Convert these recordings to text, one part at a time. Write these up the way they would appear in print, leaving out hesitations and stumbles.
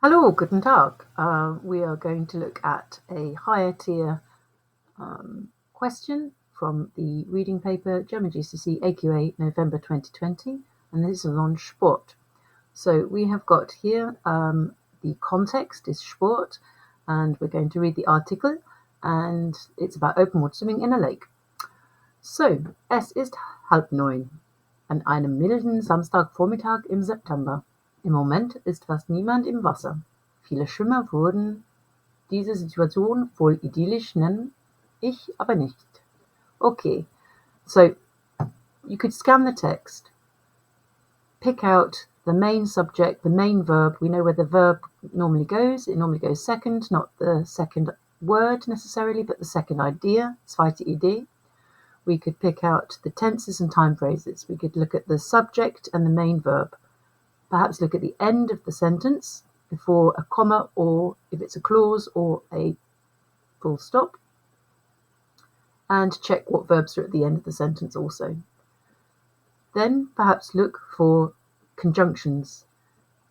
Hello, guten Tag. We are going to look at a higher tier question from the reading paper German GCSE AQA November 2020, and this is on Sport. So we have got here the context is Sport, and we're going to read the article, and it's about open water swimming in a lake. So, es ist 8:30 an einem milden Samstagvormittag im September. Im Moment ist fast niemand im Wasser. Viele Schwimmer würden diese Situation wohl idyllisch nennen, ich aber nicht. Okay, so you could scan the text, pick out the main subject, the main verb. We know where the verb normally goes. It normally goes second, not the second word necessarily, but the second idea, zweite Idee. We could pick out the tenses and time phrases. We could look at the subject and the main verb. Perhaps look at the end of the sentence before a comma, or if it's a clause or a full stop. And check what verbs are at the end of the sentence also. Then perhaps look for conjunctions,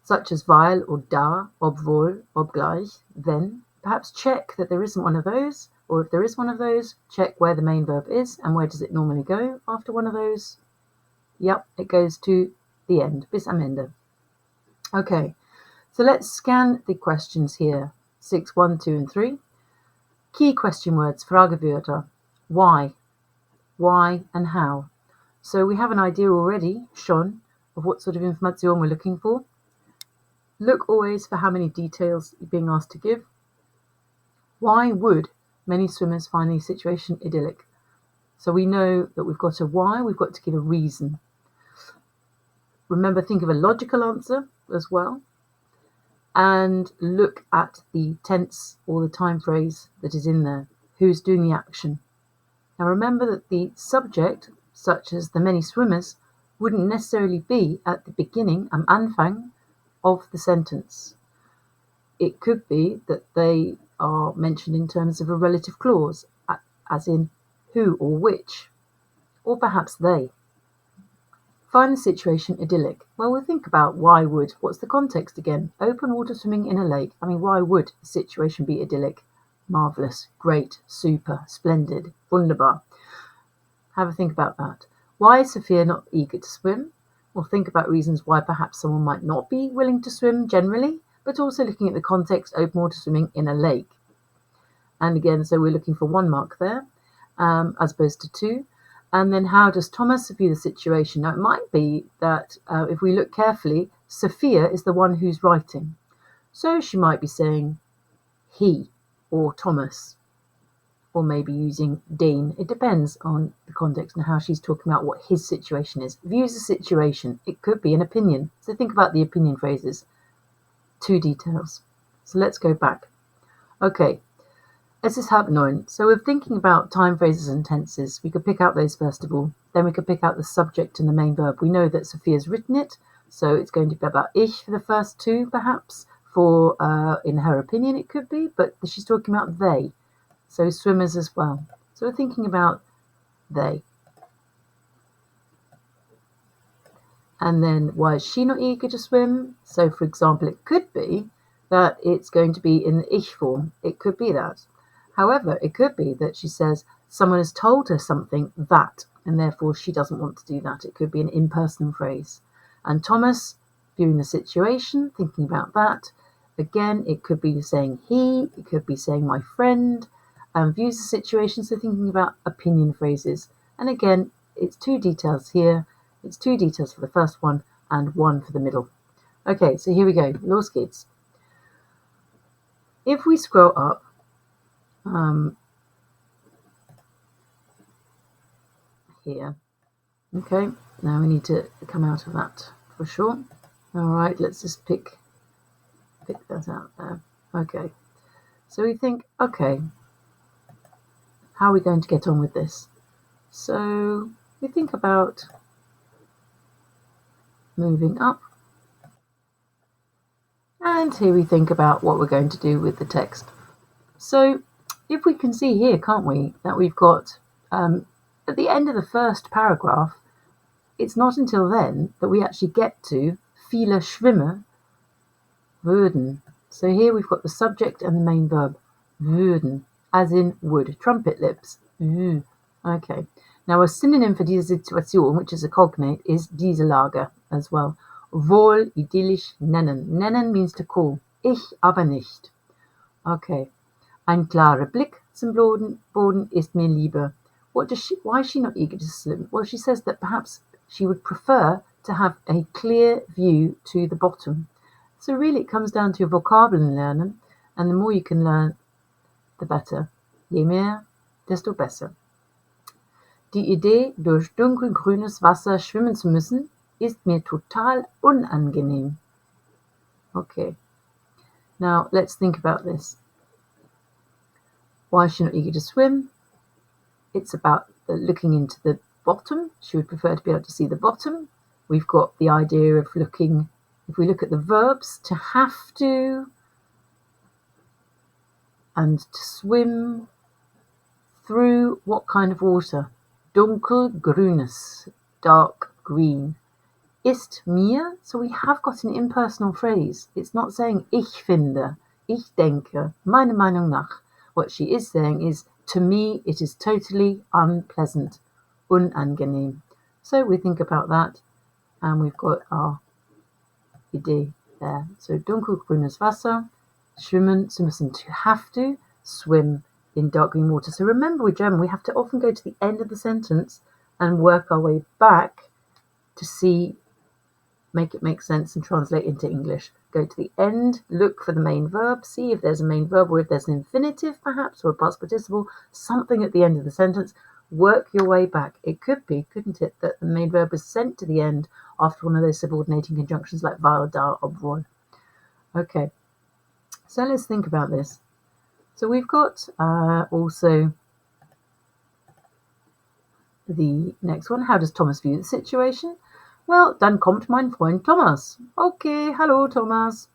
such as weil or da, obwohl, obgleich, then. Perhaps check that there isn't one of those, or if there is one of those, check where the main verb is and where does it normally go after one of those. Yep, it goes to the end, bis am Ende. Okay, so let's scan the questions here, 6, 1, 2, and 3. Key question words, Fragewörter. Why and how. So we have an idea already, schon, of what sort of information we're looking for. Look always for how many details you're being asked to give. Why would many swimmers find the situation idyllic? So we know that we've got a why, we've got to give a reason. Remember, think of a logical answer as well. And look at the tense or the time phrase that is in there. Who's doing the action? Now remember that the subject, such as the many swimmers, wouldn't necessarily be at the beginning, am Anfang, of the sentence. It could be that they are mentioned in terms of a relative clause, as in who or which, or perhaps they. Find the situation idyllic. Well, we'll think about why would. What's the context again? Open water swimming in a lake. I mean, why would the situation be idyllic? Marvellous, great, super, splendid, wunderbar. Have a think about that. Why is Sophia not eager to swim? Or think about reasons why perhaps someone might not be willing to swim generally, but also looking at the context, open water swimming in a lake. And again, so we're looking for 1 mark there, as opposed to 2. And then how does Thomas view the situation? Now, it might be that if we look carefully, Sophia is the one who's writing. So she might be saying he or Thomas, or maybe using den. It depends on the context and how she's talking about what his situation is. Views the situation. It could be an opinion. So think about the opinion phrases. 2 details. So let's go back. Okay. Es ist 8:30. So we're thinking about time phrases and tenses. We could pick out those first of all. Then we could pick out the subject and the main verb. We know that Sophia's written it, so it's going to be about ich for the first 2, perhaps. For in her opinion, it could be, but she's talking about they. So swimmers as well. So we're thinking about they. And then why is she not eager to swim? So for example, it could be that it's going to be in the ich form. It could be that. However, it could be that she says someone has told her something that, and therefore she doesn't want to do that. It could be an impersonal phrase. And Thomas, viewing the situation, thinking about that. Again, it could be saying he, it could be saying my friend, views the situation, so thinking about opinion phrases. And again, it's 2 details here. It's 2 details for the first one and 1 for the middle. Okay, so here we go. Los geht's. If we scroll up, here. Okay, now we need to come out of that for sure. All right, let's just pick that out there. Okay, so we think, okay, how are we going to get on with this? So we think about moving up. And here we think about what we're going to do with the text. So if we can see here, can't we, that we've got at the end of the first paragraph, it's not until then that we actually get to viele Schwimmer würden. So here we've got the subject and the main verb, würden, as in would, trumpet lips. Okay. Now a synonym for diese Situation, which is a cognate, is diese Lage as well. Wohl idyllisch nennen. Nennen means to call. Ich aber nicht. Okay. Ein klarer Blick zum Boden ist mir lieber. Why is she not eager to swim? Well, she says that perhaps she would prefer to have a clear view to the bottom. So really it comes down to your Vokabeln lernen, and the more you can learn, the better. Je mehr, desto besser. Die Idee, durch dunkelgrünes Wasser schwimmen zu müssen, ist mir total unangenehm. Okay. Now let's think about this. Why is she not eager to swim? It's about looking into the bottom. She would prefer to be able to see the bottom. We've got the idea of looking, if we look at the verbs, to have to, and to swim through what kind of water? Dunkelgrünes, dark green. Ist mir, so we have got an impersonal phrase. It's not saying ich finde, ich denke, meiner Meinung nach. What she is saying is, to me, it is totally unpleasant, unangenehm. So we think about that, and we've got our Idee there. So dunkelgrünes Wasser, schwimmen zu müssen, to have to, swim in dark green water. So remember with German, we have to often go to the end of the sentence and work our way back to see, make it make sense and translate into English. Go to the end, look for the main verb, see if there's a main verb or if there's an infinitive perhaps or a past participle, something at the end of the sentence. Work your way back. It could be, couldn't it, that the main verb was sent to the end after one of those subordinating conjunctions like VAL, da, obwohl. Okay, so let's think about this. So we've got also the next one. How does Thomas view the situation? Well, dann kommt mein Freund Thomas. Okay, hallo Thomas.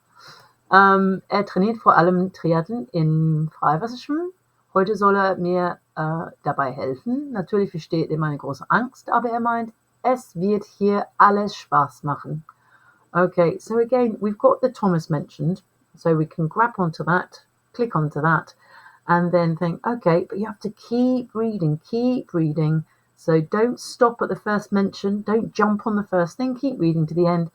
Trainiert vor allem Triathlon im Freiwasserschwimmen. Heute soll mir dabei helfen. Natürlich versteht er meine große Angst, aber er meint, es wird hier alles Spaß machen. Okay, so again, we've got the Thomas mentioned, so we can grab onto that, click onto that, and then think, okay, but you have to keep reading. So don't stop at the first mention, don't jump on the first thing, keep reading to the end.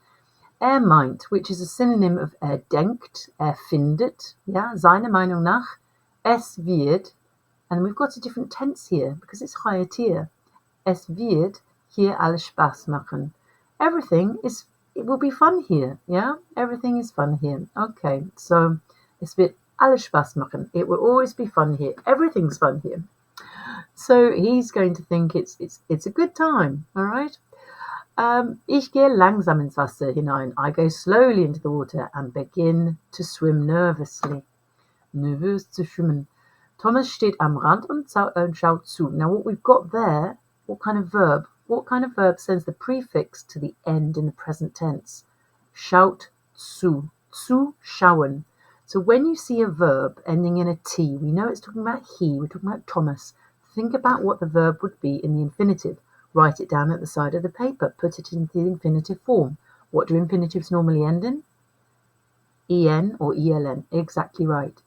Meint, which is a synonym of denkt, findet, yeah, seiner Meinung nach, es wird, and we've got a different tense here because it's higher tier. Es wird hier alles Spaß machen. It will be fun here, yeah? Everything is fun here. Okay, so es wird alles Spaß machen. It will always be fun here. Everything's fun here. So he's going to think it's a good time, all right? Ich gehe langsam ins Wasser hinein. I go slowly into the water and begin to swim nervously. Nervös zu schwimmen. Thomas steht am Rand und schaut zu. Now what we've got there, what kind of verb? What kind of verb sends the prefix to the end in the present tense? Schaut zu. Zu schauen. So when you see a verb ending in a T, we know it's talking about he, we're talking about Thomas. Think about what the verb would be in the infinitive. Write it down at the side of the paper. Put it into the infinitive form. What do infinitives normally end in? En or eln. Exactly right.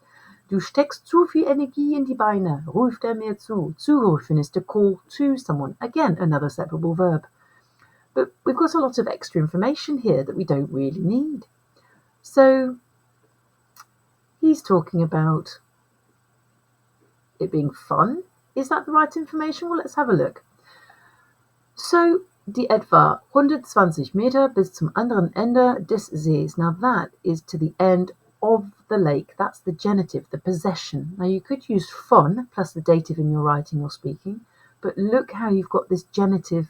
Du steckst zu viel Energie in die Beine, ruft mir zu. Zurufen is to call to someone. Again, another separable verb. But we've got a lot of extra information here that we don't really need. So he's talking about it being fun. Is that the right information? Well, let's have a look. So, die etwa 120 Meter bis zum anderen Ende des Sees. Now that is to the end of the lake. That's the genitive, the possession. Now you could use von plus the dative in your writing or speaking, but look how you've got this genitive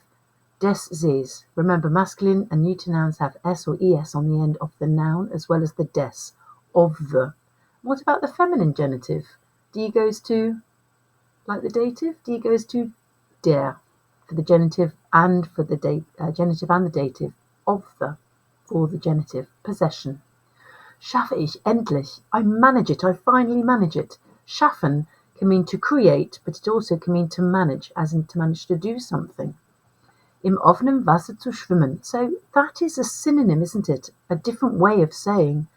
des Sees. Remember, masculine and neuter nouns have s or es on the end of the noun as well as the des, of the. What about the feminine genitive? Die goes to, like the dative, die goes to der for the genitive and for the genitive and the dative, of the for the genitive, possession. Schaffe ich endlich. I manage it. I finally manage it. Schaffen can mean to create, but it also can mean to manage, as in to manage to do something. Im offenen Wasser zu schwimmen. So that is a synonym, isn't it? A different way of saying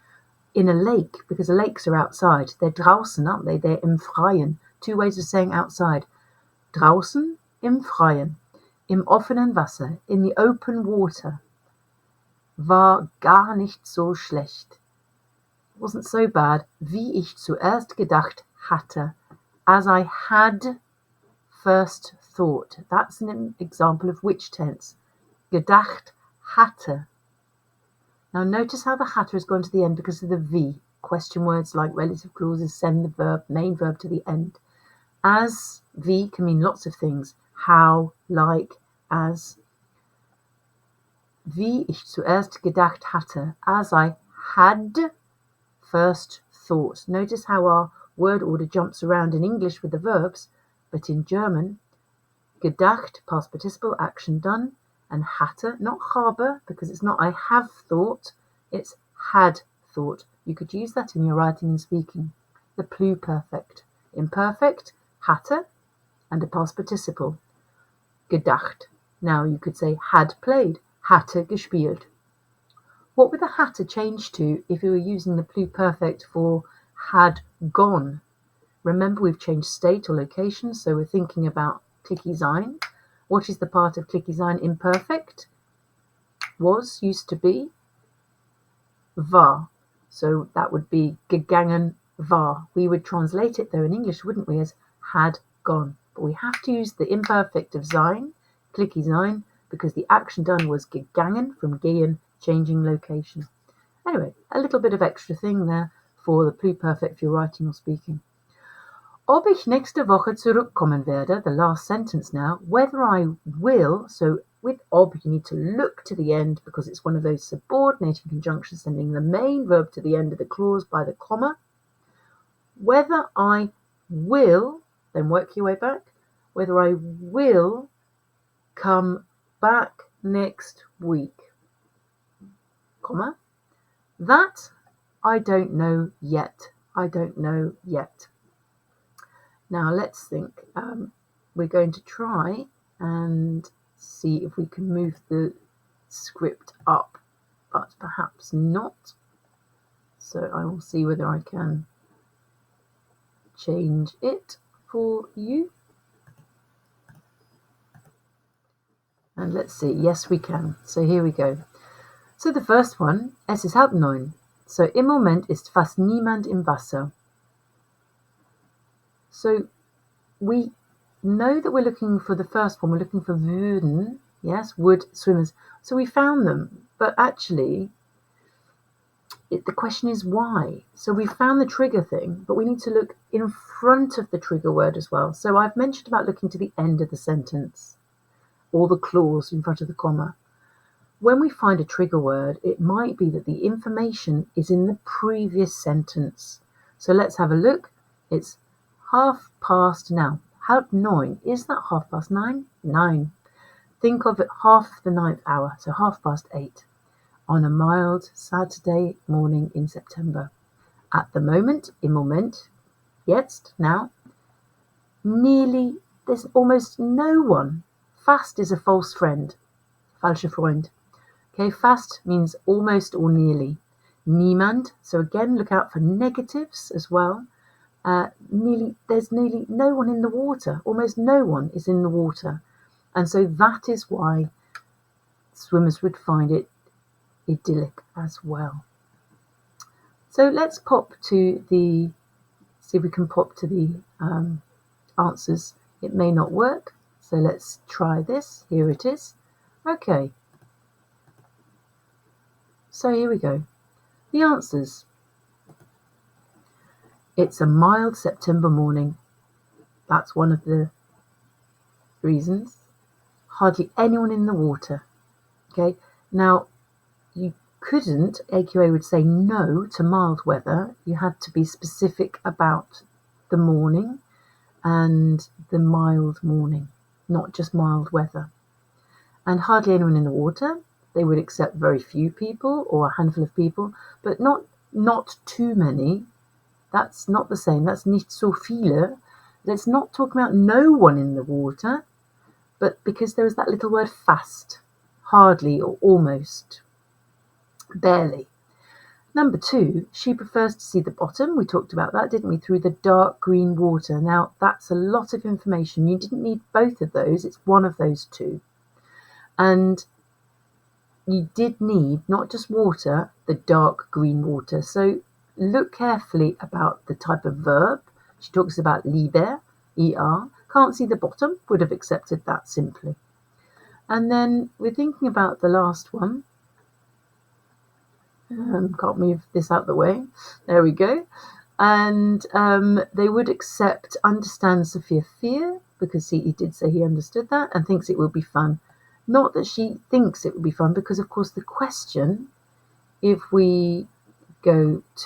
in a lake, because the lakes are outside. They're draußen, aren't they? They're im Freien. Two ways of saying outside. Draußen, im Freien. Im offenen Wasser, in the open water. War gar nicht so schlecht. Wasn't so bad, wie ich zuerst gedacht hatte. As I had first thought. That's an example of which tense? Gedacht hatte. Now notice how the hatte has gone to the end because of the V. Question words like relative clauses send the verb, main verb to the end. As, V can mean lots of things. How, like, as. Wie ich zuerst gedacht hatte. As I had first thought. Notice how our word order jumps around in English with the verbs, but in German, gedacht, past participle, action done, and hatte, not habe, because it's not I have thought, it's had thought. You could use that in your writing and speaking. The pluperfect. Imperfect, hatte, and a past participle, gedacht. Now you could say had played, hatte gespielt. What would the hatte change to if we were using the pluperfect for had gone? Remember, we've changed state or location, so we're thinking about clicky sein. What is the part of clicky sein imperfect? Was, used to be, war. So that would be gegangen war. We would translate it though in English, wouldn't we, as had gone. But we have to use the imperfect of sein, clicky sein, because the action done was gegangen, from gehen, changing location. Anyway, a little bit of extra thing there for the pluperfect for your writing or speaking. Ob ich nächste Woche zurückkommen werde, the last sentence now, whether I will, so with ob you need to look to the end because it's one of those subordinating conjunctions sending the main verb to the end of the clause by the comma. Whether I will, then work your way back, whether I will come back next week, comma, that I don't know yet. I don't know yet. Now let's think. We're going to try and see if we can move the script up, but perhaps not. So I will see whether I can change it for you. And let's see. Yes, we can. So here we go. So the first one, es ist 8:30. So im Moment ist fast niemand im Wasser. So we know that we're looking for the first one. We're looking for würden, yes, would swimmers. So we found them, but actually the question is why. So we found the trigger thing, but we need to look in front of the trigger word as well. So I've mentioned about looking to the end of the sentence or the clause in front of the comma. When we find a trigger word, it might be that the information is in the previous sentence. So let's have a look. It's 9:30 now. 9:30. Is that 9:30? 9. Think of it half the 9th hour, so 8:30. On a mild Saturday morning in September. At the moment, im Moment, jetzt, now, nearly, there's almost no one. Fast is a false friend, falscher Freund. Okay, fast means almost or nearly. Niemand, so again, look out for negatives as well. There's nearly no one in the water. Almost no one is in the water. And so that is why swimmers would find it idyllic as well. So let's see if we can pop to the answers. It may not work. So let's try this. Here it is. Okay. So here we go. The answers. It's a mild September morning. That's one of the reasons. Hardly anyone in the water. Okay. Now, you couldn't, AQA would say no to mild weather. You had to be specific about the morning and the mild morning, not just mild weather. And hardly anyone in the water. They would accept very few people or a handful of people, but not too many. That's not the same. That's nicht so viele. Let's not talk about no one in the water, but because there was that little word fast, hardly or almost, barely. Number 2, she prefers to see the bottom. We talked about that, didn't we? Through the dark green water. Now, that's a lot of information. You didn't need both of those. It's one of those two. And you did need, not just water, the dark green water. So look carefully about the type of verb. She talks about liber, er. Can't see the bottom, would have accepted that simply. And then we're thinking about the last one. Can't move this out the way. There we go. And they would accept understand Sophia fear, because he did say he understood that, and thinks it will be fun. Not that she thinks it will be fun, because of course the question, if we go to